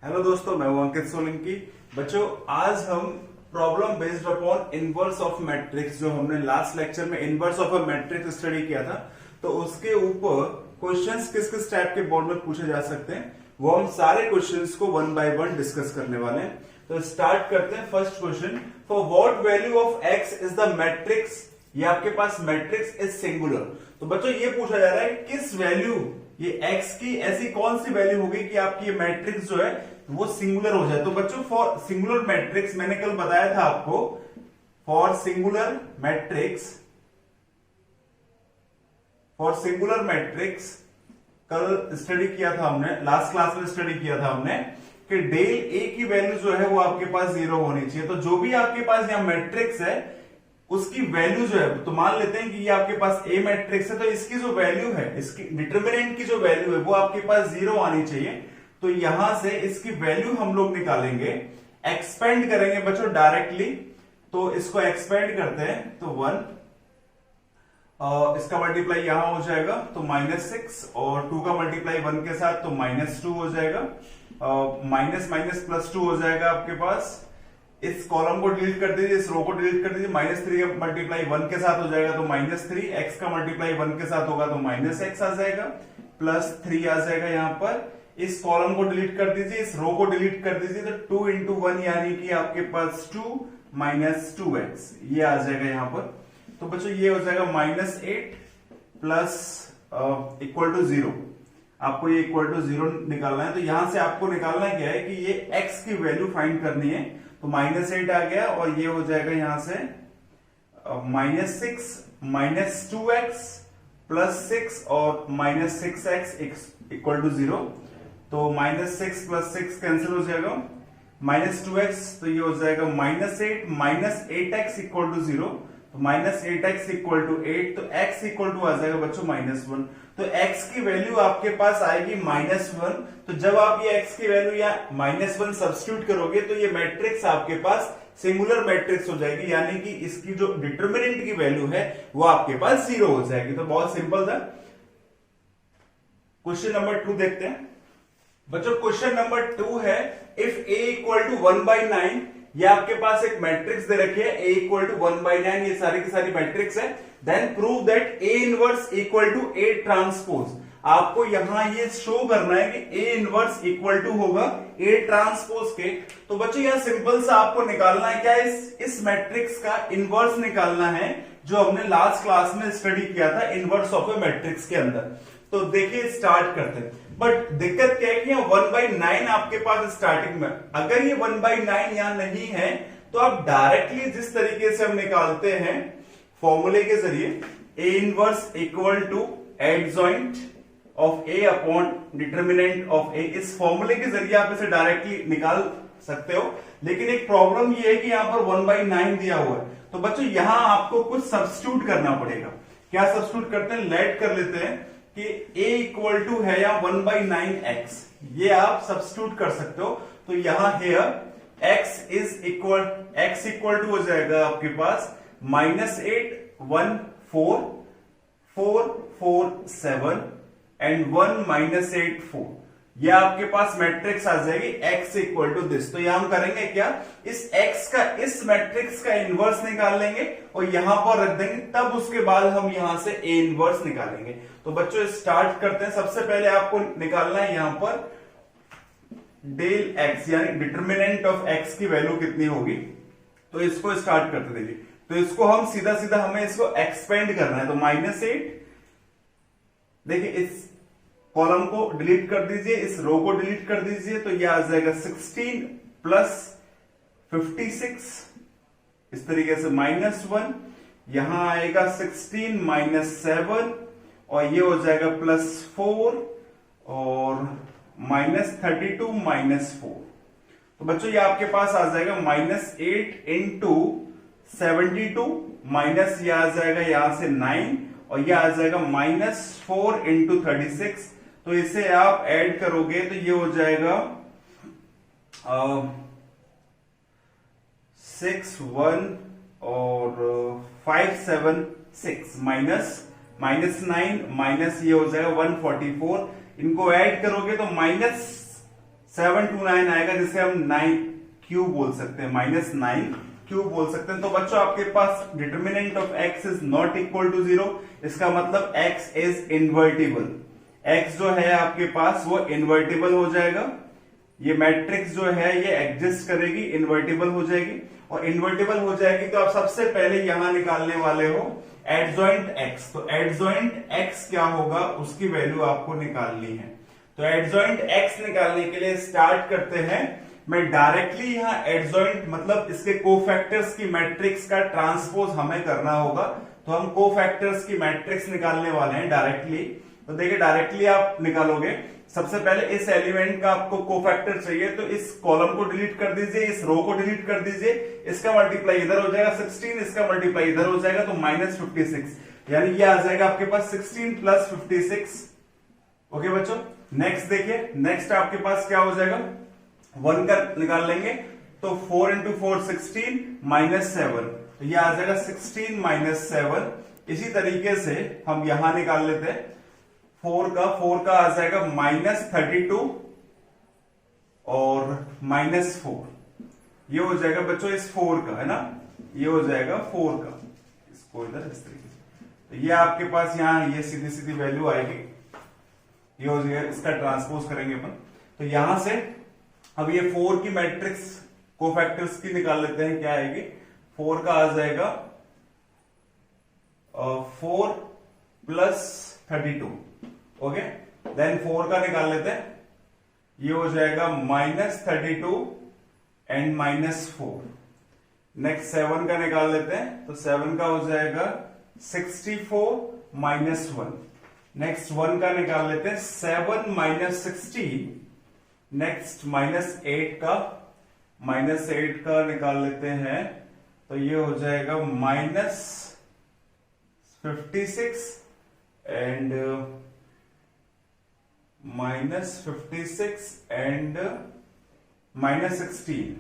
Hello दोस्तों, मैं हूं अंकित सोलंकी। बच्चों, आज हम problem based upon inverse of matrix, जो हमने लास्ट लेक्चर में inverse of a matrix study किया था, तो उसके ऊपर क्वेश्चंस किस किस टाइप के बोर्ड में पूछे जा सकते हैं, वो हम सारे क्वेश्चंस को वन बाय वन डिस्कस करने वाले हैं। तो स्टार्ट करते हैं। First question, for what value of x is the matrix, ये आपके पास मैट्रिक्स इज सिंगुलर। तो बच्चों ये पूछा जा रहा है किस वैल्यू, ये x की ऐसी कौन सी वैल्यू होगी कि आपकी ये मैट्रिक्स जो है वो सिंगुलर हो जाए। तो बच्चों फॉर सिंगुलर मैट्रिक्स, मैंने कल बताया था आपको, फॉर सिंगुलर मैट्रिक्स कल स्टडी किया था हमने, लास्ट क्लास में स्टडी किया था हमने कि डेल ए की वैल्यू जो है वो आपके पास 0 होनी चाहिए। तो जो भी आपके पास यहां मैट्रिक्स है उसकी वैल्यू जो है, तो मान लेते हैं कि ये आपके पास ए मैट्रिक्स है, तो इसकी जो वैल्यू है, इसकी डिटर्मिनेंट की जो वैल्यू है वो आपके पास 0 आनी चाहिए। तो यहां से इसकी वैल्यू हम लोग निकालेंगे, एक्सपेंड करेंगे बच्चों डायरेक्टली। तो इसको एक्सपेंड करते हैं तो 1, इसका मल्टीप्लाई यहां हो जाएगा तो -6, और 2 का मल्टीप्लाई 1 के साथ तो -2 हो जाएगा, माइनस माइनस +2 हो जाएगा आपके पास। इस कॉलम को डिलीट कर दीजिए, इस रो को डिलीट कर दीजिए, -3 का मल्टीप्लाई 1 के साथ हो जाएगा तो -3, x का मल्टीप्लाई 1 के साथ होगा तो -x आ जाएगा, +3 आ जाएगा यहां पर। इस कॉलम को डिलीट कर दीजिए, इस रो को डिलीट कर दीजिए, तो 2 into 1 यानी कि आपके पास 2 -2x ये आ जाएगा यहां पर। तो बच्चों ये हो जाएगा -8 प्लस इक्वल टू 0। आपको ये इक्वल टू 0 निकालना है। तो यहां से आपको निकालना क्या है कि ये x की वैल्यू फाइंड करनी है। तो -8 आ गया, और ये हो जाएगा यहां से -6 -2x +6 और -6x इक्वल टू 0। तो -6 + 6 कैंसिल हो जाएगा, -2x तो ये हो जाएगा -8 -8x इक्वल टू 0। तो -8x इक्वल टू 8, तो x इक्वल टू आ जाएगा बच्चों -1। तो x की वैल्यू आपके पास आएगी -1। तो जब आप ये x की वैल्यू या -1 सब्स्टिट्यूट करोगे तो ये मैट्रिक्स आपके पास सिंगुलर मैट्रिक्स हो जाएगी, यानी कि इसकी जो डिटर्मिनेंट की वैल्यू है वो आपके पास 0 हो जाएगी। तो बहुत सिंपल था। क्वेश्चन नंबर 2 देखते हैं बच्चों। क्वेश्चन नंबर 2 है, इफ a इक्वल टू 1/9, ये आपके पास एक मैट्रिक्स दे रखी है, a इक्वल टू 1/9, ये सारी की सारी मैट्रिक्स है। Then prove that a inverse equal to a transpose. आपको यहां ये शो करना है कि a इनवर्स इक्वल टू होगा a ट्रांसपोज के। तो बच्चों यहां सिंपल सा आपको निकालना है क्या, इस मैट्रिक्स का इनवर्स निकालना है, जो हमने लास्ट क्लास में स्टडी किया था इनवर्स ऑफ ए मैट्रिक्स के अंदर। तो देखिए स्टार्ट करते हैं। बट दिक्कत क्या है कि यहाँ 1/9 आपके पास स्टार्टिंग में, अगर ये 1/9 यहां नहीं है तो आप डायरेक्टली जिस तरीके से हम निकालते हैं फॉर्मूले के जरिए, a inverse equal to adjoint of a upon determinant of a, इस फॉर्मूले के जरिए आप इसे डायरेक्टली निकाल सकते हो। लेकिन एक प्रॉब्लम ये है कि यहां पर 1/9 दिया हुआ है। तो बच्चों यहां आपको कुछ सब्स्टिट्यूट करना पड़ेगा। क्या सब्स्टिट्यूट करते हैं, लेट कर लेते हैं कि a इक्वल टू है या 1/9x, ये आप सब्स्टिट्यूट कर सकते हो। तो यहां हेयर x इक्वल टू हो जाएगा आपके पास -8 1 4 4 4 7 एंड 1 -8 4। ये आपके पास मैट्रिक्स आ जाएगी x इक्वल टू दिस। तो यहां हम करेंगे क्या, इस x का, इस मैट्रिक्स का इनवर्स निकाल लेंगे और यहां पर रख देंगे, तब उसके बाद हम यहां से a इनवर्स निकालेंगे। तो बच्चों स्टार्ट करते हैं। सबसे पहले आपको निकालना है यहां पर डेल x, यानी डिटर्मिनेंट ऑफ x की वैल्यू कितनी होगी। तो इसको स्टार्ट करते देखिए। तो इसको हम सीधा सीधा हमें इसको एक्सपेंड करना है। तो -8, देखिए इस कॉलम को डिलीट कर दीजिए, इस रो को डिलीट कर दीजिए, तो यह आ जाएगा 16 प्लस 56, इस तरीके से -1, यहां आएगा 16 -7, और ये हो जाएगा +4 और -32 -4। तो बच्चों ये आपके पास आ जाएगा -8 इंटू 72, माइनस ये आ जाएगा यहां से 9, और ये आ जाएगा -4 इंटू 36। तो इसे आप ऐड करोगे तो ये हो जाएगा 6 1 और 5 7 6 -9 माइनस ये हो जाएगा 144। इनको ऐड करोगे तो 729 आएगा, जिसे हम 9 क्यूब बोल सकते हैं, -9 क्यूब बोल सकते हैं। तो बच्चों आपके पास determinant of x is not equal to 0, इसका मतलब x इज इन्वर्टिबल। x जो है आपके पास वो इन्वर्टिबल हो जाएगा, ये मैट्रिक्स जो है ये एग्जिस्ट करेगी, इन्वर्टिबल हो जाएगी। और इन्वर्टिबल हो जाएगी तो आप सबसे पहले यहां निकालने वाले हो एडजॉइंट x। तो एडजॉइंट x क्या होगा, उसकी वैल्यू आपको निकालनी है। तो एडजॉइंट x निकालने के लिए स्टार्ट करते हैं। मैं डायरेक्टली यहां एडजॉइंट मतलब इसके कोफैक्टर्स की मैट्रिक्स का ट्रांसपोज हमें करना होगा, तो हम कोफैक्टर्स की मैट्रिक्स निकालने वाले हैं डायरेक्टली। तो देखिए डायरेक्टली आप निकालोगे, सबसे पहले इस एलिमेंट का आपको कोफैक्टर चाहिए, तो इस कॉलम को डिलीट कर दीजिए, इस रो को डिलीट कर दीजिए, इसका मल्टीप्लाई इधर हो जाएगा 16, इसका मल्टीप्लाई इधर हो जाएगा, तो -56, यानी ये आ जाएगा आपके पास 16 + 56। ओके बच्चों, नेक्स्ट देखिए, नेक्स्ट आपके पास क्या हो जाएगा, 1 का निकाल लेंगे, तो 4 × 4 16 -7, तो ये आ जाएगा 16 - 7। इसी तरीके से हम यहां निकाल लेते हैं, 4 का आ जाएगा -32 और -4, ये हो जाएगा बच्चों इस 4 का, है ना, ये हो जाएगा 4 का, इसको इधर इस तरीके से, तो ये आपके पास यहां ये सीधी सीधी वैल्यू आएगी, ये हो जाएगा, इसका ट्रांसपोज करेंगे अपन। तो यहां से अब ये 4 की मैट्रिक्स कोफैक्टर्स की निकाल लेते हैं, क्या आएगी, 4 का आ जाएगा 4 + 32, ओके। देन 4 का निकाल लेते हैं, ये हो जाएगा -32 एंड -4। नेक्स्ट 7 का निकाल लेते हैं, तो 7 का हो जाएगा 64 - 1। नेक्स्ट 1 का निकाल लेते हैं, 7 - 16। नेक्स्ट -8 का निकाल लेते हैं, तो ये हो जाएगा -56 एंड -16,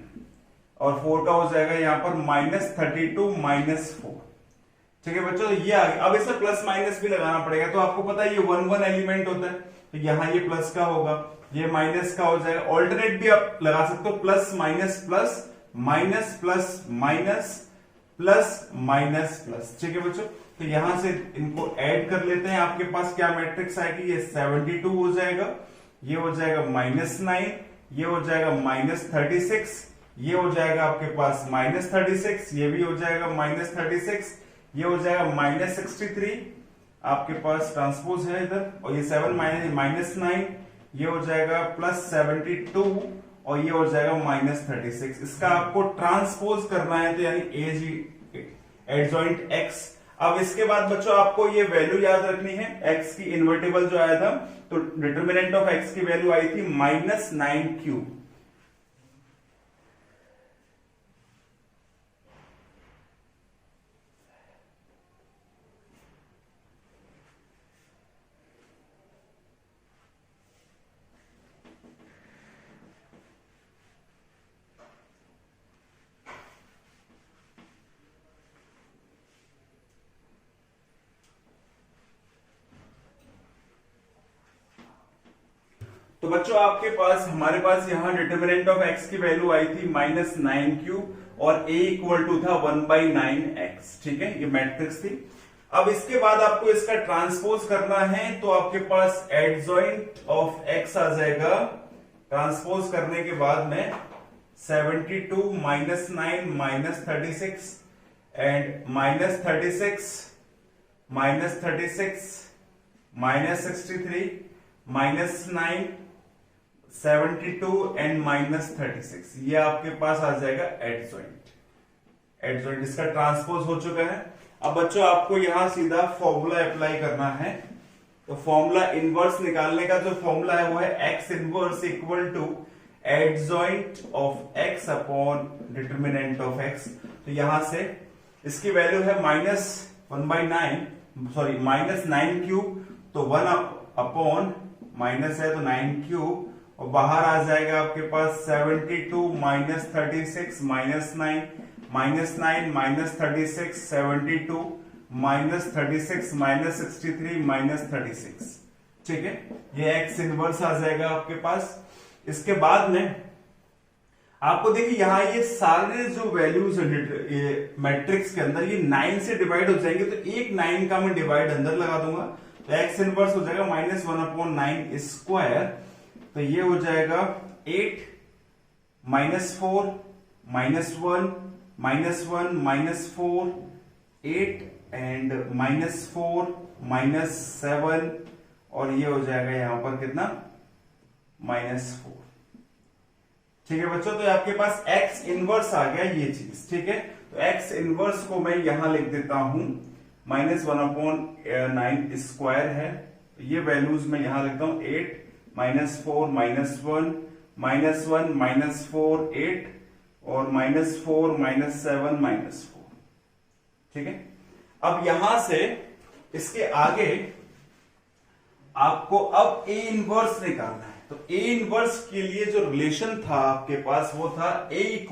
और 4 का हो जाएगा यहां पर -32 - 4। ठीक है बच्चों, ये आ गया। अब इसमें प्लस माइनस भी लगाना पड़ेगा, तो आपको पता है ये 1 एलिमेंट होता है, तो यहां ये प्लस का होगा, ये माइनस का हो जाएगा। ऑल्टरनेट भी आप लगा सकते हो, plus minus plus minus plus minus plus minus plus. ठीक है बच्चों, तो यहां से इनको ऐड कर लेते हैं, आपके पास क्या मैट्रिक्स आएगी, ये 72 हो जाएगा, ये हो जाएगा -9, ये हो जाएगा -36, ये हो जाएगा आपके पास -36, ये भी हो जाएगा -36, ये हो जाएगा -63, आपके पास ट्रांसपोज है इधर, और ये 7 -9, ये हो जाएगा +72, और ये हो जाएगा -36। इसका आपको ट्रांसपोज करना है, तो यानी एडजॉइंट x। अब इसके बाद बच्चों आपको ये वैल्यू याद रखनी है, x की इन्वर्टिबल जो आया था, तो डिटर्मिनेंट ऑफ x की वैल्यू आई थी -9 क्यूब। तो बच्चों आपके पास हमारे पास यहां डिटर्मिनेंट ऑफ x की वैल्यू आई थी -9 क्यूब, और a इक्वल टू था 1/9x। ठीक है, ये मैट्रिक्स थी। अब इसके बाद आपको इसका ट्रांसपोज करना है, तो आपके पास एडजॉइंट ऑफ x आ जाएगा। ट्रांसपोज करने के बाद में 72 - 9 -36 एंड -36 -36 -63 -9 72 एंड -36, ये आपके पास आ जाएगा एडजॉइंट। इसका ट्रांसपोज हो चुका है। अब बच्चों आपको यहां सीधा फॉर्मूला अप्लाई करना है, तो फॉर्मूला इनवर्स निकालने का जो फॉर्मूला है वो है x inverse equal to adjoint of x upon determinant of x। तो यहां से इसकी वैल्यू है -9 क्यूब, तो 1 अपॉन माइनस है तो 9 क्यूब, और बाहर आ जाएगा आपके पास 72 - 36 -9 -36 72 -36 -63 -36। ठीक है, ये x इनवर्स आ जाएगा आपके पास। इसके बाद में आपको देखिए यहां ये सारे जो वैल्यूज मैट्रिक्स के अंदर ये 9 से डिवाइड हो जाएंगे, तो एक 9 का मैं डिवाइड अंदर लगा दूंगा, तो एक्स इनवर्स हो जाएगा -1/9 स्क्वायर, तो ये हो जाएगा 8 -4 -1 -1 -4 8 एंड -4 -7 और ये हो जाएगा यहां पर कितना -4। ठीक है बच्चों, तो आपके पास x इनवर्स आ गया ये चीज। ठीक है, तो x इनवर्स को मैं यहां लिख देता हूं -1/9 स्क्वायर है, ये वैल्यूज मैं यहां लिखता हूं 8 -4 -1 -1 -4 8 और -4 -7 -4। ठीक है, अब यहां से इसके आगे आपको अब a इनवर्स निकालना है, तो a इनवर्स के लिए जो रिलेशन था आपके पास वो था a =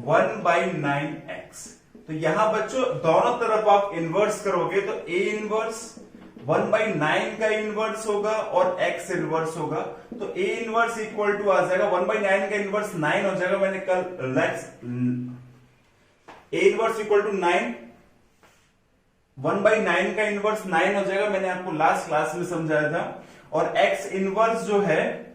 1/9x। तो यहां बच्चों दोनों तरफ आप इनवर्स करोगे तो a इनवर्स 1/9 का इनवर्स होगा और x इनवर्स होगा, तो a इनवर्स इक्वल टू आ जाएगा 1/9 का इनवर्स 9 हो जाएगा। मैंने कल a इनवर्स इक्वल टू 9, 1/9 का इनवर्स 9 हो जाएगा, मैंने आपको लास्ट क्लास में समझाया था। और x इनवर्स जो है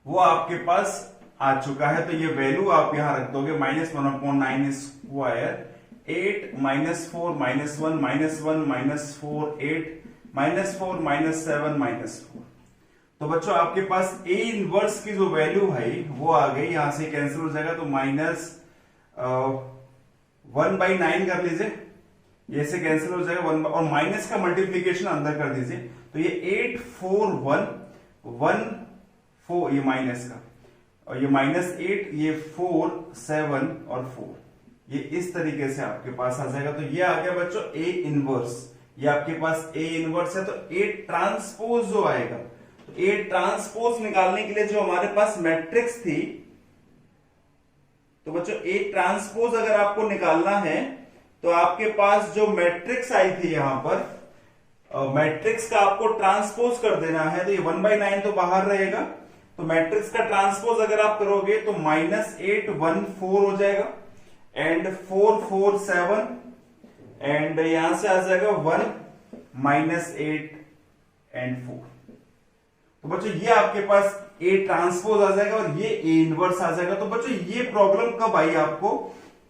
वो आपके पास आ चुका है, तो ये वैल्यू आप यहां रख दोगे -1/9 स्क्वायर 8 -4 -1 -1 -4 8 -4 -7 -4। तो बच्चों आपके पास a इनवर्स की जो वैल्यू है वो आ गई, यहां से कैंसिल हो जाएगा, तो -1/9 कर लीजिए, ये से कैंसिल हो जाएगा 1 और माइनस का मल्टीप्लीकेशन अंदर कर दीजिए, तो ये 8 4 1 1 4 ये माइनस का, और ये -8 ये 4 7 और 4, ये इस तरीके से आपके पास आ जाएगा। तो ये आ गया बच्चों a इनवर्स, ये आपके पास a इनवर्स है। तो a ट्रांसपोज जो आएगा, तो a ट्रांसपोज निकालने के लिए जो हमारे पास मैट्रिक्स थी, तो बच्चों a ट्रांसपोज अगर आपको निकालना है तो आपके पास जो मैट्रिक्स आई थी यहां पर, मैट्रिक्स का आपको ट्रांसपोज कर देना है, तो ये 1/9 तो बाहर रहेगा, तो मैट्रिक्स का ट्रांसपोज अगर आप करोगे तो -8 1 4 हो जाएगा एंड 4 4 7 एंड यहां से आ जाएगा 1 -8 एंड 4। तो बच्चों ये आपके पास a ट्रांसपोज आ जाएगा और ये a इनवर्स आ जाएगा। तो बच्चों ये प्रॉब्लम कब आई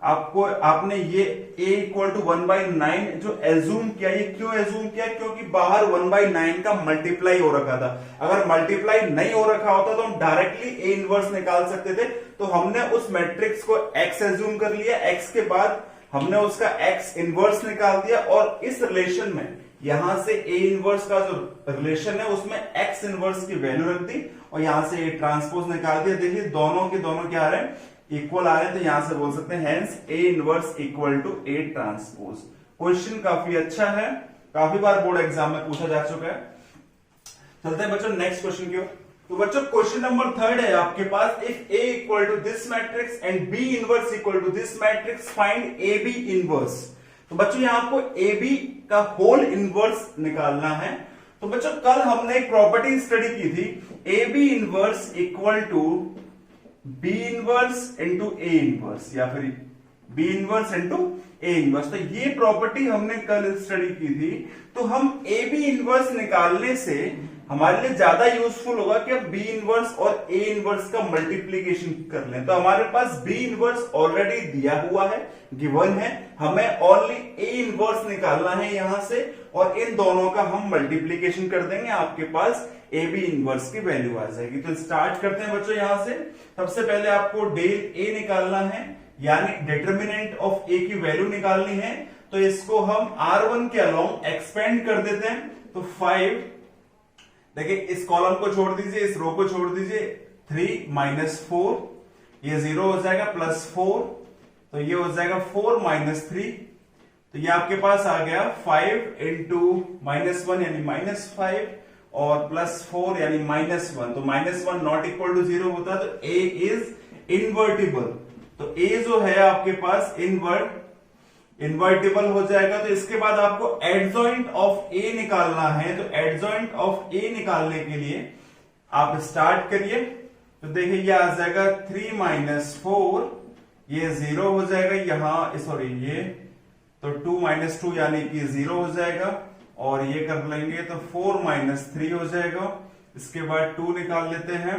आपको आपने ये a = 1/9 जो एज्यूम किया, ये क्यों एज्यूम किया, क्योंकि बाहर 1/9 का मल्टीप्लाई हो रखा था। अगर मल्टीप्लाई नहीं हो रखा होता तो हम डायरेक्टली a इनवर्स निकाल सकते थे, तो हमने उस मैट्रिक्स को x एज्यूम कर लिया, x के बाद हमने उसका x इनवर्स निकाल दिया और इस रिलेशन में यहां से a इनवर्स का जो रिलेशन है उसमें x इनवर्स की वैल्यू रख दी और यहां से a ट्रांसपोज निकाल दिया। देखिए दोनों के दोनों क्या आ रहे हैं, इक्वल आ रहे हैं, तो यहां से बोल सकते हैं hence a inverse equal to a transpose. Question काफी अच्छा है, काफी बार बोर्ड एग्जाम में पूछा जा चुका है। चलते हैं बच्चों नेक्स्ट क्वेश्चन की ओर। तो बच्चों क्वेश्चन नंबर 3 है आपके पास, if a equal to this matrix and b inverse equal to this matrix find ab inverse. तो बच्चों यहां आपको ab का होल इनवर्स निकालना है। तो बच्चों कल हमने एक प्रॉपर्टी स्टडी की थी, ab inverse equal to b inverse into a inverse या फिर b inverse into a inverse. तो ये प्रॉपर्टी हमने कल स्टडी की थी। तो हम a b इनवर्स निकालने से हमारे लिए ज्यादा यूजफुल होगा कि अब b इनवर्स और a इनवर्स का मल्टीप्लीकेशन कर लें। तो हमारे पास b इनवर्स ऑलरेडी दिया हुआ है, गिवन है, हमें ओनली a इनवर्स निकालना है यहां से और इन दोनों का हम मल्टीप्लीकेशन कर देंगे, आपके पास a b इनवर्स की वैल्यू आ जाएगी। तो स्टार्ट करते हैं बच्चों यहां से। सबसे पहले आपको डेल a निकालना है, यानी डिटर्मिनेंट ऑफ a की वैल्यू निकालनी है। तो इसको हम r1 के अलोंग एक्सपेंड कर देते हैं, तो 5, देखिए इस कॉलम को छोड़ दीजिए, इस रो को छोड़ दीजिए, 3 - 4 ये 0 हो जाएगा, +4 तो ये हो जाएगा 4 - 3, तो ये आपके पास आ गया 5 × -1 यानी -5 और +4 यानी -1। तो -1 नॉट इक्वल टू 0 होता है, तो a इज इनवर्टिबल। तो a जो है आपके पास इनवर्टिबल हो जाएगा। तो इसके बाद आपको एडजॉइंट ऑफ a निकालना है। तो एडजॉइंट ऑफ a निकालने के लिए आप स्टार्ट करिए तो देखिए ये आ जाएगा 3 माइनस 4, ये 0 हो जाएगा यहां, सॉरी ये तो 2 माइनस 2 यानी कि 0 हो जाएगा, और ये कर लेंगे तो 4 माइनस 3 हो जाएगा। इसके बाद 2 निकाल लेते हैं,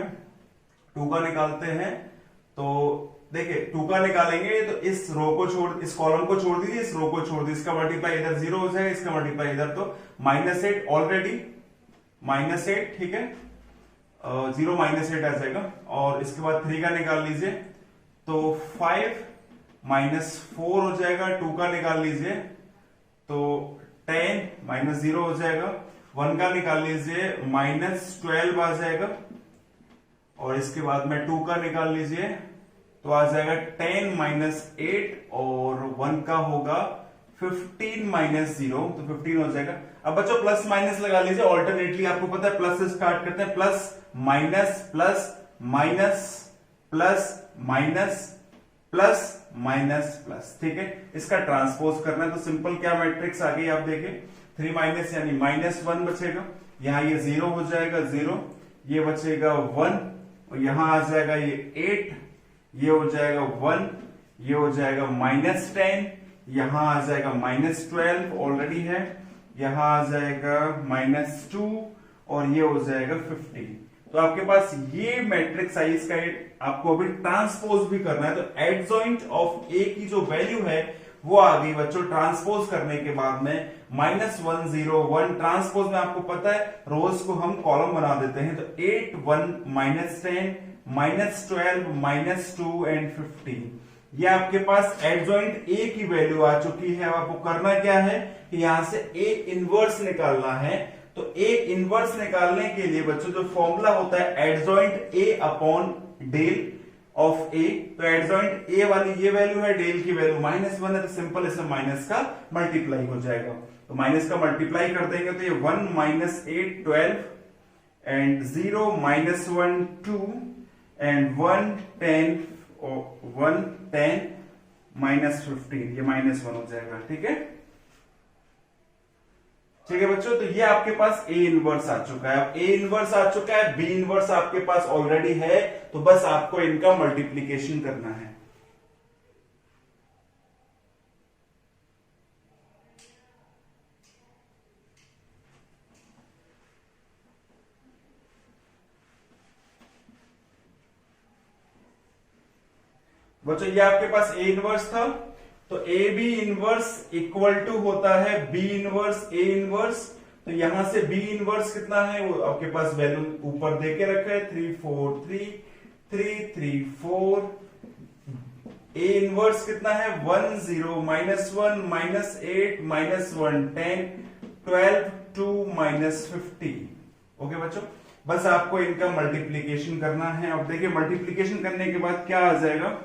2 का निकालते हैं तो देखिए 2 का निकालेंगे तो इस रो को छोड़, इस कॉलम को छोड़ दीजिए, इस रो को छोड़ दीजिए, इसका मल्टीप्लाई इधर 0 हो जाएगा, इसका मल्टीप्लाई इधर तो -8 ऑलरेडी -8, ठीक है, 0 -8 आ जाएगा। और इसके बाद 3 का निकाल लीजिए तो 5 माइनस 4 हो जाएगा, 2 का निकाल लीजिए तो 10 -0 हो जाएगा, 1 का निकाल लीजिए -12 आ जाएगा, और इसके बाद में 2 का निकाल लीजिए तो आ जाएगा 10 -8, और 1 का होगा 15 -0 तो 15 हो जाएगा। अब बच्चों प्लस माइनस लगा लीजिए ऑल्टरनेटली, आपको पता है प्लस से स्टार्ट करते हैं, plus minus plus minus plus minus plus minus plus, ठीक है। इसका ट्रांसपोज करना है तो सिंपल क्या मैट्रिक्स आ गई आप देखें, 3 माइनस यानी -1 बचेगा, यहां ये 0 हो जाएगा 0, ये बचेगा 1, और यहां आ जाएगा ये 8, ये हो जाएगा 1, ये हो जाएगा -10, यहां आ जाएगा -12 ऑलरेडी है, यहां आ जाएगा -2, और ये हो जाएगा 15। तो आपके पास ये मैट्रिक्स आई, इसका आपको अभी ट्रांसपोज भी करना है, तो एडजॉइंट ऑफ ए की जो वैल्यू है वो आ गई बच्चों। ट्रांसपोज करने के बाद में -1 0 1 ट्रांसपोज में आपको पता है रोज को हम कॉलम बना देते हैं, तो 8 1 -10 -12 -2 एंड 15, ये आपके पास एडजॉइंट ए की वैल्यू आ चुकी है। अब आपको करना क्या है कि यहां से ए इनवर्स निकालना है, तो ए इनवर्स निकालने के लिए बच्चों जो फॉर्मूला होता है adjoint A upon del of A, तो एडजॉइंट ए वाली ये वैल्यू है, डेल की वैल्यू -1 है, तो सिंपल इसमें माइनस का मल्टीप्लाई हो जाएगा, तो माइनस का मल्टीप्लाई कर देंगे तो ये 1 -8 12 एंड 0 -1 2 एंड 1 10 -15, ये -1 हो जाएगा, ठीक है। ठीक है बच्चों, तो ये आपके पास ए इनवर्स आ चुका है। अब ए इनवर्स आ चुका है, बी इनवर्स आपके पास ऑलरेडी है, तो बस आपको इनका मल्टीप्लीकेशन करना है। बच्चों ये आपके पास ए इनवर्स था, तो A B inverse equal to होता है बी इनवर्स ए इनवर्स, तो यहां से बी इनवर्स कितना है वो आपके पास वैल्यू ऊपर दे के रखा है 3 4 3 3 3 4, ए इनवर्स कितना है 1 0 -1 -8 -1 10 12 2 -15। ओके बच्चों, बस आपको इनका मल्टीप्लीकेशन करना है। अब देखिए मल्टीप्लीकेशन करने के बाद क्या आ जाएगा,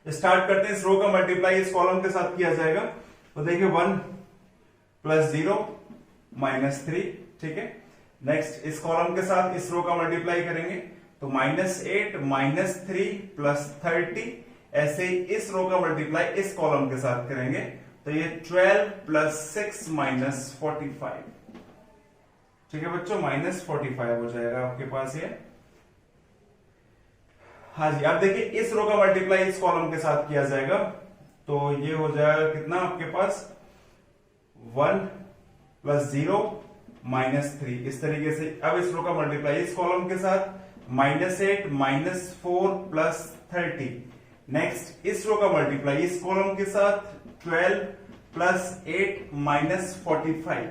स्टार्ट करते हैं, इस रो का मल्टीप्लाई इस कॉलम के साथ किया जाएगा, तो देखिए 1 + 0 -3, ठीक है। नेक्स्ट इस कॉलम के साथ इस रो का मल्टीप्लाई करेंगे तो -8 -3 + 30, ऐसे ही इस रो का मल्टीप्लाई इस कॉलम के साथ करेंगे तो ये 12 + 6 -45, ठीक है बच्चों, -45 हो जाएगा आपके पास ये। हाँ जी, आप देखिए इस रो का मल्टीप्लाई इस कॉलम के साथ किया जाएगा तो ये हो जाएगा कितना आपके पास 1 + 0 -3, इस तरीके से। अब इस रो का मल्टीप्लाई इस कॉलम के साथ -8 -4 + 30, नेक्स्ट इस रो का मल्टीप्लाई इस कॉलम के साथ 12 + 8 -45,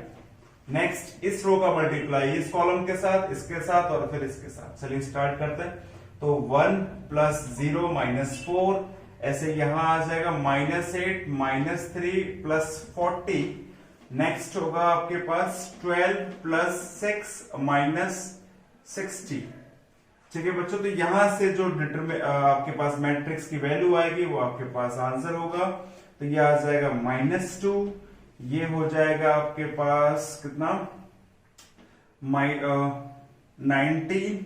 नेक्स्ट इस रो का मल्टीप्लाई इस कॉलम के साथ, इसके साथ और फिर इसके साथ। चलिए स्टार्ट करते हैं, तो 1 + 0 -4, ऐसे यहां आ जाएगा -8 -3 + 40, नेक्स्ट होगा आपके पास 12 + 6 -60, ठीक है बच्चों। तो यहां से जो आपके पास मैट्रिक्स की वैल्यू आएगी वो आपके पास आंसर होगा, तो ये आ जाएगा -2, ये हो जाएगा आपके पास कितना 19,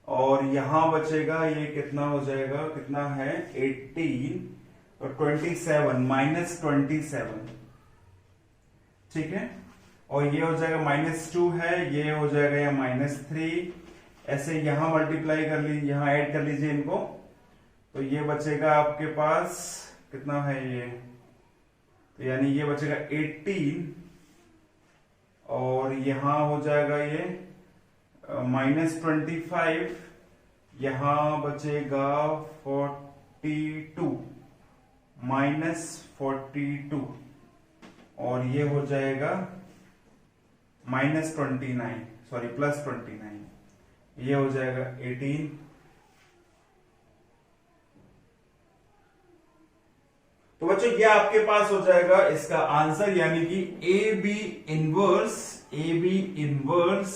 और यहां बचेगा ये कितना हो जाएगा, कितना है 18 और 27 -27, ठीक है। और ये हो जाएगा -2 है, ये हो जाएगा या -3, ऐसे यहां मल्टीप्लाई कर लीजिए, यहां ऐड कर लीजिए इनको, तो ये बचेगा आपके पास कितना है ये, तो यानी ये बचेगा 18 और यहां हो जाएगा ये -25, यहां बचेगा 42 -42 और ये हो जाएगा -29, सॉरी +29, ये हो जाएगा 18। तो बच्चों ये आपके पास हो जाएगा इसका आंसर, यानी कि A B inverse, A B inverse,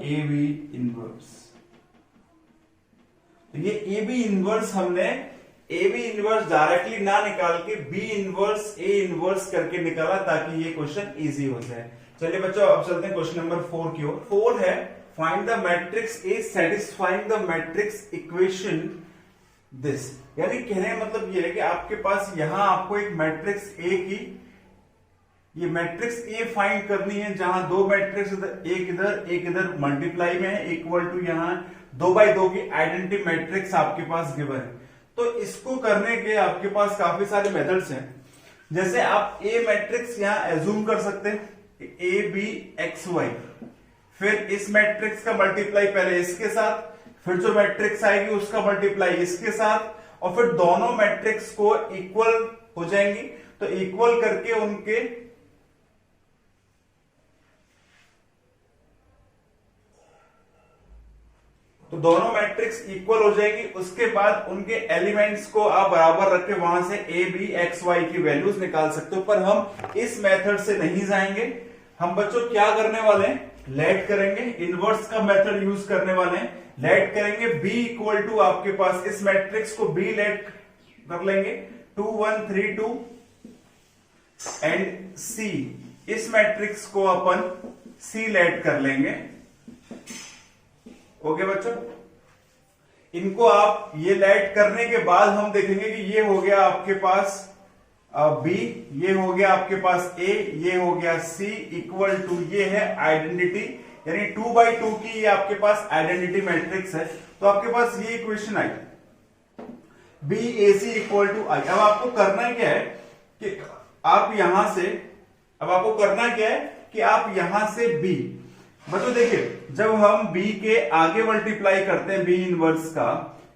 A B inverse. तो ये ए बी इनवर्स हमने ए बी इनवर्स डायरेक्टली ना निकाल के बी इनवर्स ए इनवर्स करके निकाला ताकि ये क्वेश्चन इजी हो जाए। चलिए बच्चों अब चलते हैं क्वेश्चन नंबर 4 की ओर। 4 है find the matrix A satisfying the matrix equation this, यानी कहने का मतलब ये है कि आपके पास यहां आपको एक मैट्रिक्स ए की, ये मैट्रिक्स ए फाइंड करनी है जहां दो मैट्रिक्स एक इधर मल्टीप्लाई में है, इक्वल टू यहां 2x2 की आइडेंटिटी मैट्रिक्स आपके पास गिवन है। तो इसको करने के आपके पास काफी सारे मेथड्स हैं। जैसे आप ए मैट्रिक्स यहां एज्यूम कर सकते हैं ए बी एक्स वाई, फिर इस मैट्रिक्स का मल्टीप्लाई पहले इसके साथ, फिर जो मैट्रिक्स आएगी उसका मल्टीप्लाई इसके साथ, और फिर दोनों मैट्रिक्स को इक्वल हो जाएंगी, तो इक्वल करके उनके तो दोनों मैट्रिक्स इक्वल हो जाएगी। उसके बाद उनके एलिमेंट्स को आप बराबर रख के वहां से ए बी एक्स वाई की वैल्यूज निकाल सकते हो। पर हम इस मेथड से नहीं जाएंगे, हम बच्चों क्या करने वाले हैं, लेट करेंगे, इनवर्स का मेथड यूज करने वाले हैं। लेट करेंगे b इक्वल टू आपके पास इस मैट्रिक्स को b लेट कर लेंगे 2 1 3 2 एंड c, इस मैट्रिक्स को अपन c लेट कर लेंगे। ओके बच्चों, इनको आप ये लेट करने के बाद हम देखेंगे कि ये हो गया आपके पास b, ये हो गया आपके पास a, ये हो गया c इक्वल टू ये है आइडेंटिटी, यानी 2x2 की ये आपके पास आइडेंटिटी मैट्रिक्स है। तो आपके पास ये इक्वेशन आई BAC इक्वल टू आई। अब आपको करना क्या है कि आप यहां से, अब आपको करना क्या है कि आप यहां से B, बच्चों देखिए जब हम B के आगे मल्टीप्लाई करते हैं B इनवर्स का,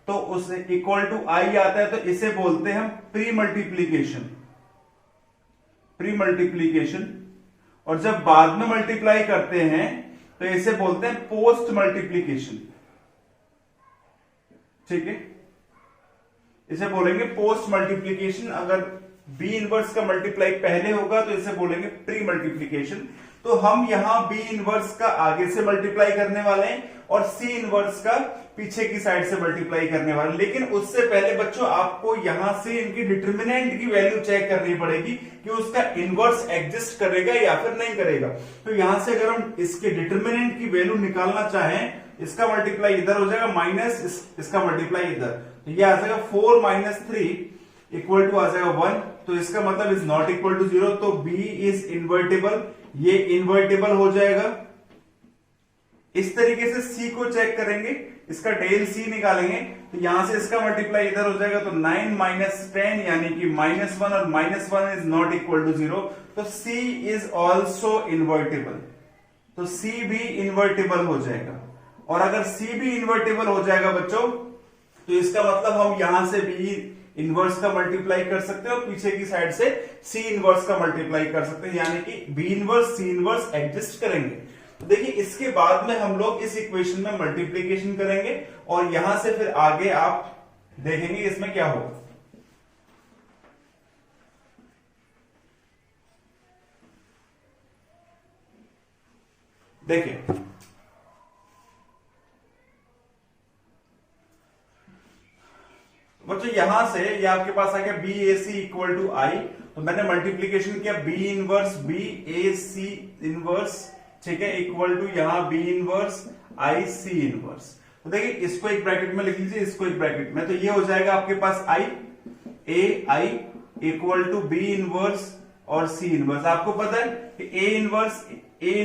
तो उसे इक्वल टू आई आता है, तो इसे बोलते हैं हम प्री मल्टीप्लीकेशन, प्री मल्टीप्लीकेशन। और जब बाद में मल्टीप्लाई करते हैं तो इसे बोलते हैं पोस्ट मल्टीप्लीकेशन। ठीक है, इसे बोलेंगे पोस्ट मल्टीप्लीकेशन। अगर बी इनवर्स का मल्टीप्लाई पहले होगा तो इसे बोलेंगे प्री मल्टीप्लीकेशन। तो हम यहां बी इनवर्स का आगे से मल्टीप्लाई करने वाले हैं और सी इनवर्स का पीछे की साइड से मल्टीप्लाई करने वाले हैं। लेकिन उससे पहले बच्चों आपको यहां से इनकी डिटर्मिनेंट की वैल्यू चेक करनी पड़ेगी कि उसका इनवर्स एग्जिस्ट करेगा या फिर नहीं करेगा। तो यहां से अगर हम इसके डिटर्मिनेंट की वैल्यू निकालना चाहें, इसका मल्टीप्लाई इधर हो जाएगा माइनस इसका मल्टीप्लाई इधर, तो ये आ जाएगा 4 - 3 इक्वल टू आ जाएगा 1। तो इसका मतलब इज नॉट इक्वल टू 0। तो b इज इन्वर्टेबल, ये इन्वर्टेबल हो जाएगा। इस तरीके से c को चेक करेंगे, इसका डेल c निकालेंगे, तो यहां से इसका मल्टीप्लाई इधर हो जाएगा, तो 9 - 10 यानी कि -1 और -1 इज नॉट इक्वल टू 0। तो c इज ऑल्सो इन्वर्टेबल, तो c भी इन्वर्टेबल हो जाएगा। और अगर c भी इन्वर्टेबल हो जाएगा बच्चों, तो इसका मतलब हम यहां से b इनवर्स का मल्टीप्लाई कर सकते हैं और पीछे की साइड से सी इनवर्स का मल्टीप्लाई कर सकते हैं, यानी कि B inverse C inverse exist करेंगे। तो देखिए इसके बाद में हम लोग इस इक्वेशन में मल्टीप्लीकेशन करेंगे और यहां से फिर आगे आप देखेंगे इसमें क्या होगा। देखिए बच्चों यहां से ये आपके पास आ गया BAC इक्वल टू आई, तो मैंने मल्टीप्लीकेशन किया B इनवर्स BAC इनवर्स, ठीक है, इक्वल टू यहां B इनवर्स IC इनवर्स। तो देखिए इसको एक ब्रैकेट में लिख लीजिए, इसको एक ब्रैकेट में, तो ये हो जाएगा आपके पास AI equal to B inverse और C इनवर्स। आपको पता है कि A inverse A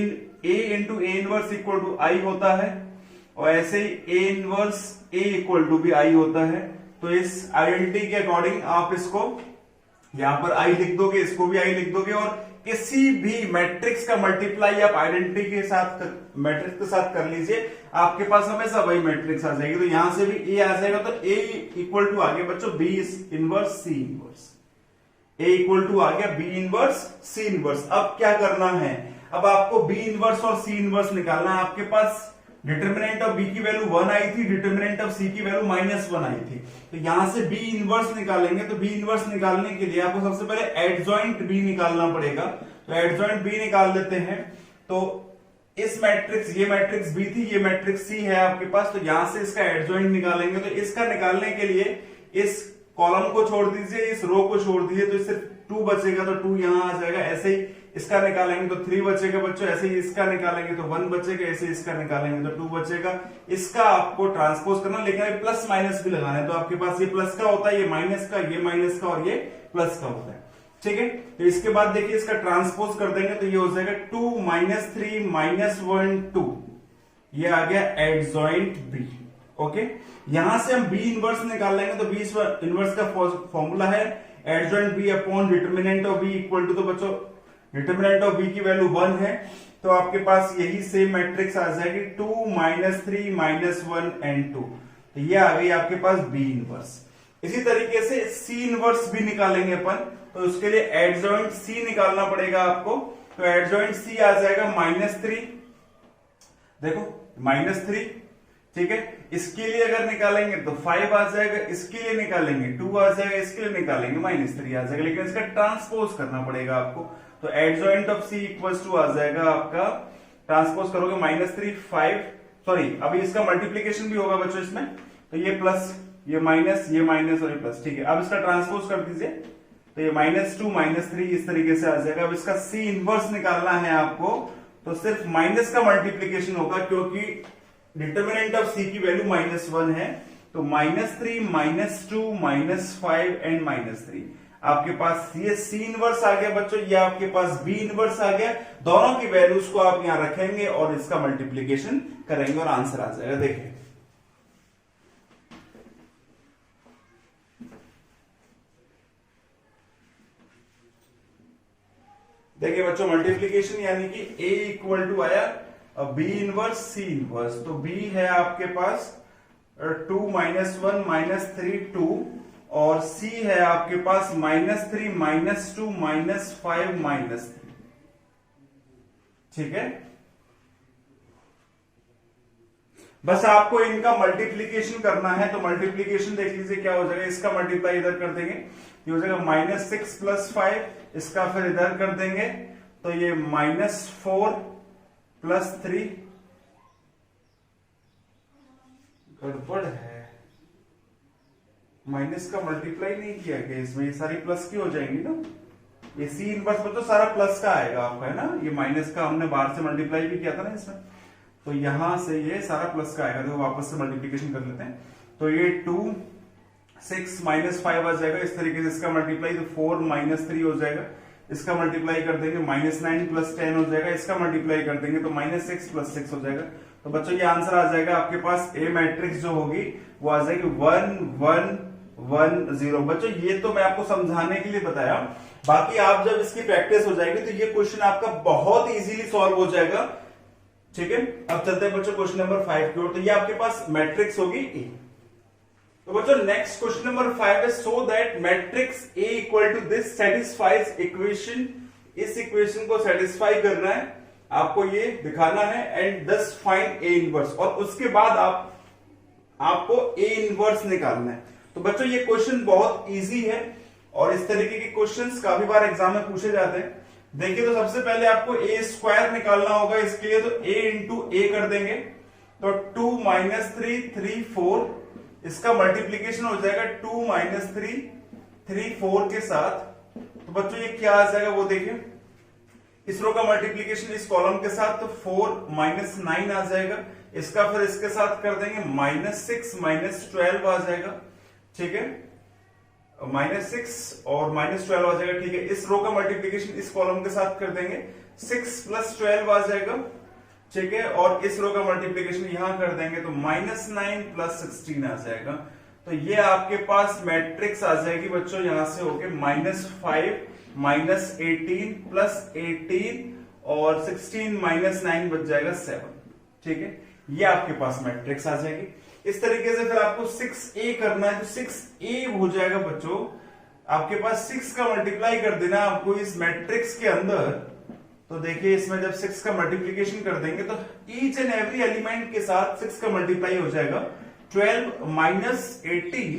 into A inverse equal to I होता है, और ऐसे ही A inverse A equal to भी आई होता है। तो इस आइडेंटिटी के अकॉर्डिंग आप इसको यहां पर आई लिख दोगे, इसको भी आई लिख दोगे, और किसी भी मैट्रिक्स का मल्टीप्लाई आप आइडेंटिटी के साथ मैट्रिक्स के साथ कर लीजिए, आपके पास हमेशा वही मैट्रिक्स आ जाएगी। तो यहां से भी ए आ जाएगा, तो ए इक्वल टू आ गया बच्चों B inverse C inverse. A equal to आ गया बी इनवर्स सी इनवर्स। अब क्या करना है, अब आपको बी इनवर्स और सी इनवर्स निकालना है। आपके पास डिटर्मिनेंट ऑफ बी की वैल्यू 1 आई थी, डिटर्मिनेंट ऑफ सी की वैल्यू -1 आई थी। तो यहां से बी इनवर्स निकालेंगे। तो बी इनवर्स निकालने के लिए आपको सबसे पहले एडजॉइंट बी निकालना पड़ेगा। तो एडजॉइंट बी निकाल लेते हैं। तो इस मैट्रिक्स, ये मैट्रिक्स बी थी, ये मैट्रिक्स सी है आपके पास। तो यहां से इसका एडजॉइंट निकालेंगे। तो इसका निकालने के लिए इस कॉलम को छोड़ दीजिए, इस रो को छोड़ दीजिए, तो सिर्फ 2 बचेगा। तो 2 यहां आ जाएगा। ऐसे ही इसका निकालेंगे तो 3 बचेगा बच्चों। ऐसे ही इसका निकालेंगे तो 1 बचेगा। ऐसे इसका निकालेंगे तो 2 बचेगा। इसका आपको ट्रांसपोज करना, लेकिन प्लस माइनस भी लगाना है। तो आपके पास ये प्लस का होता है, ये माइनस का, ये माइनस का, और ये प्लस का होता है। ठीक है, तो इसके बाद देखिए इसका ट्रांसपोज कर देंगे तो ये हो जाएगा 2 - 3 - 1 2। ये आ गया एडजॉइंट बी। ओके, यहां से हम बी इनवर्स निकाल लेंगे। तो बी इनवर्स का फॉर्मूला है adjoint B upon determinant of B equal to, तो बच्चों डिटर्मिनेंट ऑफ बी की वैल्यू 1 है, तो आपके पास यही सेम मैट्रिक्स आ जाएगी 2 - 3 - 1 and 2। तो ये आ गई आपके पास बी इनवर्स। इसी तरीके से सी इनवर्स भी निकालेंगे अपन। तो उसके लिए एडजॉइंट सी निकालना पड़ेगा आपको। तो एडजॉइंट सी आ जाएगा -3, देखो -3। ठीक है, इसके लिए अगर निकालेंगे तो 5 आ जाएगा, इसके लिए निकालेंगे 2 आ जाएगा, इसके लिए निकालेंगे -3 आ जाएगा। लेकिन इसका ट्रांसपोज करना पड़ेगा आपको। तो adjoint of C equals to आ जाएगा आपका, ट्रांसपोज करोगे -3 5, सॉरी अभी इसका मल्टीप्लीकेशन भी होगा बच्चों इसमें। तो ये प्लस, ये माइनस, ये माइनस और ये प्लस। ठीक है, अब इसका ट्रांसपोज कर दीजिए तो ये -2 - 3 इस तरीके से आ जाएगा। अब इसका सी इनवर्स निकालना है आपको, तो सिर्फ माइनस का मल्टीप्लीकेशन होगा, क्योंकि डिटर्मिनेंट ऑफ सी की वैल्यू -1 है। तो -3 - 2 - 5 एंड -3 आपके पास ये सी इनवर्स आ गया बच्चों, ये आपके पास बी इनवर्स आ गया। दोनों की वैल्यूज को आप यहां रखेंगे और इसका मल्टीप्लीकेशन करेंगे और आंसर आ जाएगा। देखिए देखिए बच्चों, मल्टीप्लीकेशन यानी कि a इक्वल टू आया बी इनवर्स सी इनवर्स। तो b है आपके पास 2 - 1 - 3 2, और c है आपके पास -3 - 2 - 5 -3। ठीक है, बस आपको इनका मल्टीप्लीकेशन करना है। तो मल्टीप्लीकेशन देख लीजिए क्या हो जाएगा। इसका मल्टीप्लाई इधर कर देंगे, ये हो जाएगा -6 + 5, इसका फिर इधर कर देंगे तो ये -4 + 3, गड़बड़ है, माइनस का मल्टीप्लाई नहीं किया गया इसमें, ये सारी प्लस की हो जाएंगी ना। ये सी इनवर्स पर तो सारा प्लस का आएगा आपका, है ना। ये माइनस का हमने बाहर से मल्टीप्लाई भी किया था ना इसमें, तो यहां से ये सारा प्लस का आएगा। तो वापस से मल्टीप्लीकेशन कर लेते हैं। तो ये 2 6 - 5 आ जाएगा इस तरीके से, इसका मल्टीप्लाई तो 4 - 3 हो जाएगा। इसका मल्टीप्लाई कर देंगे -9 + 10 हो जाएगा। इसका मल्टीप्लाई कर देंगे तो -6 + 6 हो जाएगा। तो बच्चों ये आंसर आ जाएगा आपके पास। ए मैट्रिक्स जो होगी वो आ जाएगी 1 1 1 0। बच्चों ये तो मैं आपको समझाने के लिए बताया, बाकी आप जब इसकी प्रैक्टिस हो जाएगी तो ये क्वेश्चन आपका बहुत इजीली सॉल्व हो जाएगा। ठीक है, अब चलते हैं बच्चों क्वेश्चन नंबर 5 की ओर। तो ये आपके पास मैट्रिक्स होगी ए। तो बच्चों नेक्स्ट क्वेश्चन नंबर 5 है, so that matrix A equal to this satisfies equation. इस इक्वेशन को सेटिस्फाई करना है आपको, ये दिखाना है, एंड दस फाइंड ए इनवर्स। और उसके बाद आपको ए इनवर्स निकालना है। तो बच्चों ये क्वेश्चन बहुत इजी है और इस तरीके के क्वेश्चंस काफी बार एग्जाम में पूछे जाते हैं। देखिए तो सबसे पहले आपको ए स्क्वायर निकालना होगा। इसके लिए तो a इंटू ए कर देंगे, तो 2 - 3 3 4, इसका मल्टीप्लीकेशन हो जाएगा 2 - 3 3 4 के साथ। तो बच्चों ये क्या आ जाएगा वो देखिए, इस रो का मल्टीप्लीकेशन इस कॉलम के साथ, तो 4 - 9 आ जाएगा। इसका फिर इसके साथ कर देंगे -6 - 12 आ जाएगा। ठीक है, -6 और -12 आ जाएगा। ठीक है, इस रो का मल्टीप्लीकेशन इस कॉलम के साथ कर देंगे, 6 + 12 आ जाएगा। ठीक है, और इस रो का मल्टीप्लीकेशन यहां कर देंगे तो -9 + 16 आ जाएगा। तो ये आपके पास मैट्रिक्स आ जाएगी बच्चों, यहां से होके -5 -18 + 18 और 16 -9 बच जाएगा 7। ठीक है, ये आपके पास मैट्रिक्स आ जाएगी। इस तरीके से फिर आपको 6a करना है, तो 6a हो जाएगा बच्चों आपके पास 6 का मल्टीप्लाई कर देना आपको इस मैट्रिक्स के अंदर। तो देखिए इसमें जब 6 का मल्टीप्लीकेशन कर देंगे तो ईच एंड एवरी एलिमेंट के साथ 6 का मल्टीप्लाई हो जाएगा। 12 -18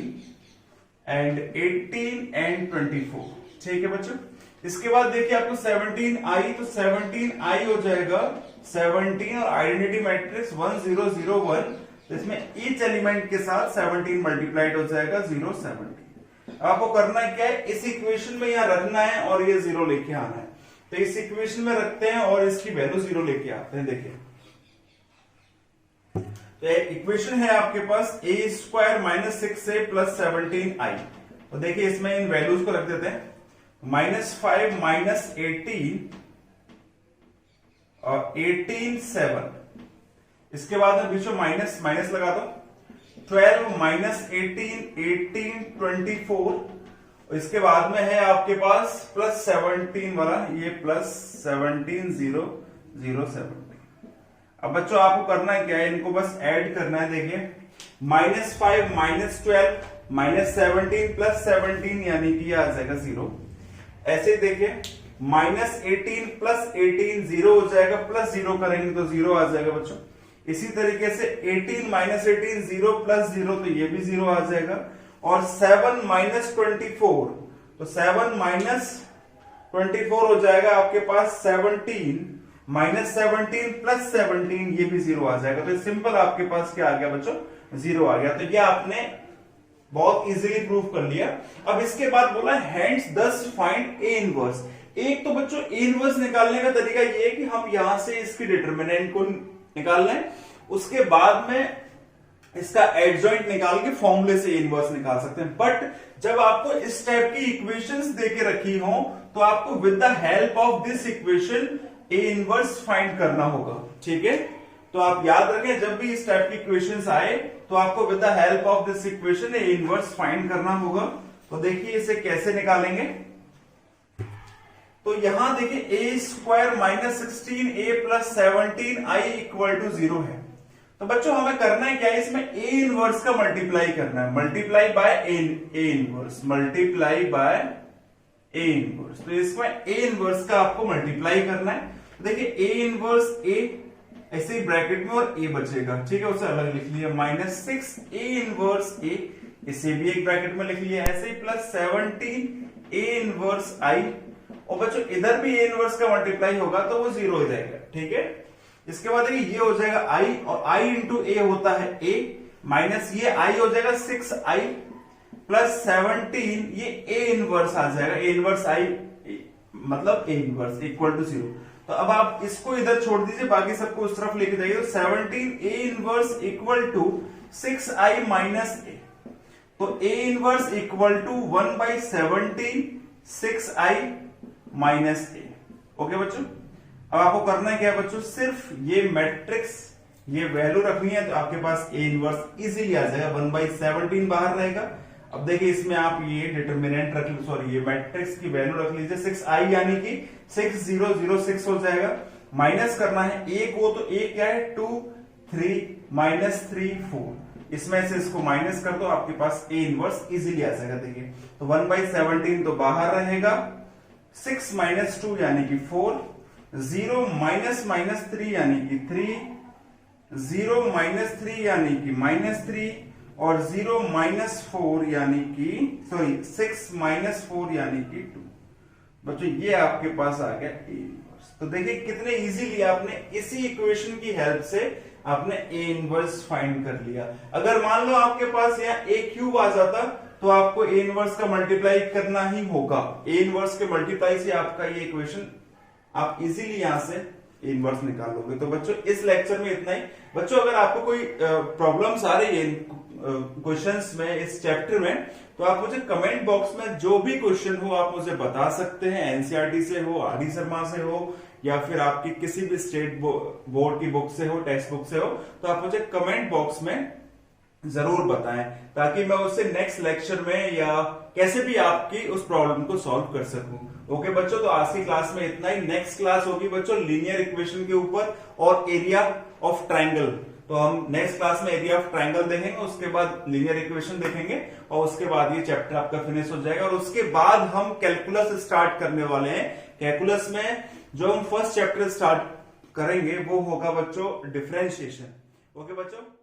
एंड 18 एंड 24। ठीक है बच्चों, इसके बाद देखिए आपको 17i, तो 17i हो जाएगा 17 और आइडेंटिटी मैट्रिक्स 1 0 0 1, तो इसमें ईच एलिमेंट के साथ 17 मल्टीप्लाइड हो जाएगा 0 17। आपको करना क्या है, इस इक्वेशन में यहां रखना है और ये 0 लेके आना है। तो इस इक्वेशन में रखते हैं और इसकी वैल्यू 0 लेके आते हैं। देखिए तो इक्वेशन है आपके पास a² -6a + 17i। तो देखिए इसमें इन वैल्यूज को रख देते हैं, -5 -18 और 18 7। इसके बाद में बीच में माइनस माइनस लगा दो, 12 -18 18 24। इसके बाद में है आपके पास +17 वाला, ये +17 0 0 17। अब बच्चों आपको करना है क्या है, इनको बस ऐड करना है। देखिए -5 -12 -17 + 17 यानी कि आ जाएगा 0। ऐसे देखिए -18 + 18 0 हो जाएगा, +0 करेंगे तो 0 आ जाएगा बच्चों। इसी तरीके से 18 -18 0 + 0, तो ये भी 0 आ जाएगा। और 7 -24, तो 7 -24 हो जाएगा आपके पास 17 -17 + 17, ये भी 0 आ जाएगा। तो सिंपल आपके पास क्या आ गया बच्चों, 0 आ गया। तो ये आपने बहुत इजीली प्रूव कर लिया। अब इसके बाद बोला हैंड्स दस फाइंड ए इनवर्स। एक तो बच्चों ए इनवर्स निकालने का तरीका ये है कि हम यहां से इसकी डिटरमिनेंट को निकाल लें, उसके बाद में इसका एडजॉइंट निकाल के फॉर्मूले से इनवर्स निकाल सकते हैं। बट जब आपको इस टाइप की इक्वेशंस देके रखी हो तो आपको with the help of this equation A inverse find करना होगा। ठीक है, तो आप याद रखें जब भी इस टाइप की इक्वेशंस आए तो आपको with the help of this equation A inverse find करना होगा। तो देखिए इसे कैसे निकालेंगे। तो यहां देखिए a² -16a + 17i = 0 है। तो बच्चों हमें करना है क्या है, इसमें a इनवर्स का मल्टीप्लाई करना है, multiply by a inverse, multiply by a inverse. तो इसमें a इनवर्स का आपको मल्टीप्लाई करना है। तो देखिए a इनवर्स a ऐसे ही ब्रैकेट में और a बचेगा। ठीक है, उसे अलग लिख लिया, -6 a इनवर्स a, इसे भी एक ब्रैकेट में लिख लिया ऐसे ही, +17 a इनवर्स i। और बच्चों इधर भी a इनवर्स का मल्टीप्लाई होगा तो वो 0 हो जाएगा। ठीक है, इसके बाद देखिए ये हो जाएगा i, और i इंटू a होता है a, माइनस ये i हो जाएगा 6i + 17, ये a इनवर्स आ जाएगा, a इनवर्स i मतलब a इनवर्स = 0। तो अब आप इसको इधर छोड़ दीजिए, बाकी सबको उस तरफ लेके जाइए। तो 17 a इनवर्स = 6i - a, तो a inverse = 1/17 6i - a। Okay बच्चों, अब आपको करना है क्या है बच्चों, सिर्फ ये मैट्रिक्स ये वैल्यू रखनी है, तो आपके पास a इनवर्स इजीली आ जाएगा, 1/17 बाहर रहेगा। अब देखिए इसमें आप ये डिटरमिनेंट रख, सॉरी ये मैट्रिक्स की वैल्यू रख लीजिए 6i यानी कि 6006 हो जाएगा। माइनस करना है a को, तो a क्या है 2 3 -3 4, इसमें से इसको माइनस कर दो, आपके पास a इनवर्स इजीली आ जाएगा। देखिए तो 1/17 तो बाहर रहेगा, 6 - 2 यानी कि 4, 0 -3 यानी कि 3, 0 -3 यानी कि -3, और 0 -4 यानी कि 6 - 4 यानी कि 2। बच्चों ये आपके पास आ गया a इनवर्स। तो देखिए कितने इजीली आपने इसी इक्वेशन की हेल्प से आपने a इनवर्स फाइंड कर लिया। अगर मान लो आपके पास यहाँ a³ आ जाता तो आपको a इनवर्स का मल्टीप्लाई करना ही होगा। a इनवर्स के मल्टीप्लाई से आपका ये इक्वेशन आप इजीली यहां से a इनवर्स निकाल लोगे। तो बच्चों इस लेक्चर में इतना ही। बच्चों अगर आपको कोई प्रॉब्लम्स आ रही है क्वेश्चंस में इस चैप्टर में, तो आप मुझे कमेंट बॉक्स में जो भी क्वेश्चन हो आप मुझे बता सकते हैं। एनसीईआरटी से हो, आर डी शर्मा से हो, या फिर आपकी किसी भी स्टेट बोर्ड की बुक से हो, टेक्स्ट बुक से हो, तो आप मुझे कमेंट बॉक्स में जरूर बताएं, ताकि मैं उससे नेक्स्ट लेक्चर में या कैसे भी आपकी उस प्रॉब्लम को सॉल्व कर सकूं। ओके बच्चों, तो आज की क्लास में इतना ही। नेक्स्ट क्लास होगी बच्चों लीनियर इक्वेशन के ऊपर और एरिया ऑफ ट्राइंगल। तो हम नेक्स्ट क्लास में एरिया ऑफ ट्राइंगल देखेंगे, उसके बाद लीनियर इक्वेशन देखेंगे, और उसके बाद ये चैप्टर आपका फिनिश हो जाएगा। और उसके बाद हम कैलकुलस स्टार्ट करने वाले हैं। कैलकुलस में जो हम फर्स्ट चैप्टर स्टार्ट करेंगे वो होगा बच्चों डिफरेंशिएशन। ओके बच्चों।